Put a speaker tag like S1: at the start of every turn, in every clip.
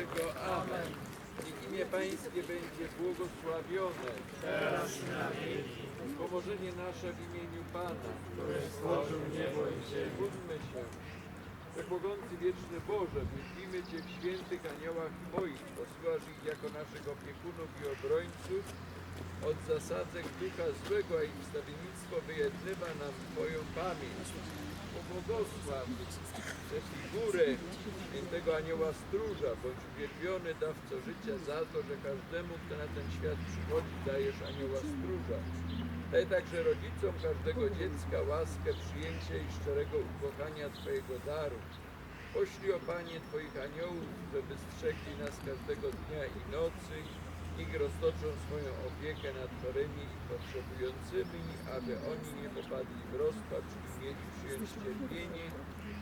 S1: naszego. Amen. Niech imię Pańskie będzie błogosławione.
S2: teraz i na wieki.
S1: Pomożenie nasze w imieniu Pana,
S2: Który stworzył niebo i ziemię.
S1: módlmy się. Wszechmogący wieczny Boże, myślimy Cię w świętych aniołach Twoich, posyłasz ich jako naszych opiekunów i obrońców od zasadzek ducha złego, a ich wstawiennictwo wyjednywa nam Twoją pamięć. Pobłogosław tę figurę świętego anioła stróża, bądź uwielbiony dawco życia za to, że każdemu, kto na ten świat przychodzi, dajesz anioła stróża. Daj także rodzicom każdego dziecka łaskę przyjęcia i szczerego ukochania Twojego daru. Poślij, o Panie, Twoich aniołów, żeby strzegli nas każdego dnia i nocy. Niech roztoczą swoją opiekę nad chorymi i potrzebującymi, aby oni nie popadli w rozpacz i mieli przyjąć cierpienie,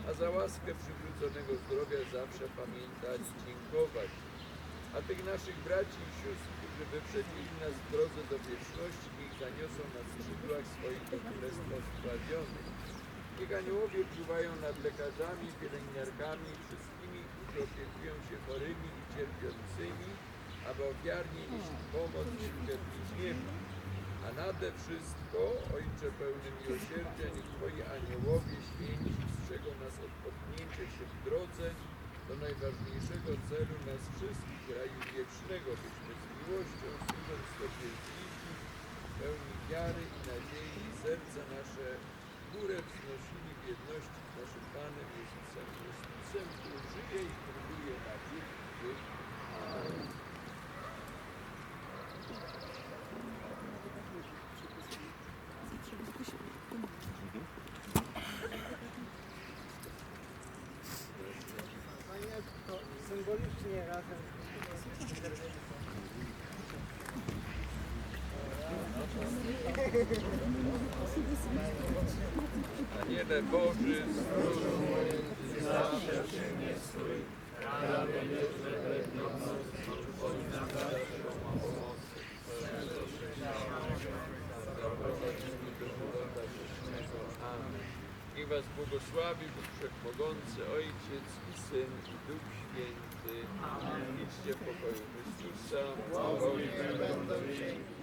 S1: a za łaskę przywróconego zdrowia zawsze pamiętali dziękować. A tych naszych braci i sióstr, którzy wyprzedzili nas w drodze do wieczności, niech zaniosą na skrzydłach swoich do królestwa spławionych. Niech aniołowie czuwają nad lekarzami, pielęgniarkami i wszystkimi, którzy opiekują się chorymi i cierpiącymi, aby ofiarnie nieśli pomoc i ucierpliwienie. A nade wszystko, Ojcze pełny miłosierdzia, niech Twoi aniołowie święci strzegą nas od potknięcia się w drodze do najważniejszego celu nas wszystkich, raju wiecznego, byśmy z miłością służąc Tobie zbliżni, pełni wiary i nadziei i serca nasze w górę wznosili w jedności z naszym Panem Jezusem Chrystusem, który żyje i króluje na wieki wieków. Amen.
S3: Panie, to symbolicznie razem
S1: Aniele Boży, stróżu
S2: Ty zawsze przy mnie stój, rada będziesz we noc, powinna dać o pomocy.
S1: Amen. Niech Was błogosławi Bóg Wszechmogący, Ojciec i Syn i Duch Święty. Idźcie w pokoju Chrystusa.
S2: Bogiem będą dzięki.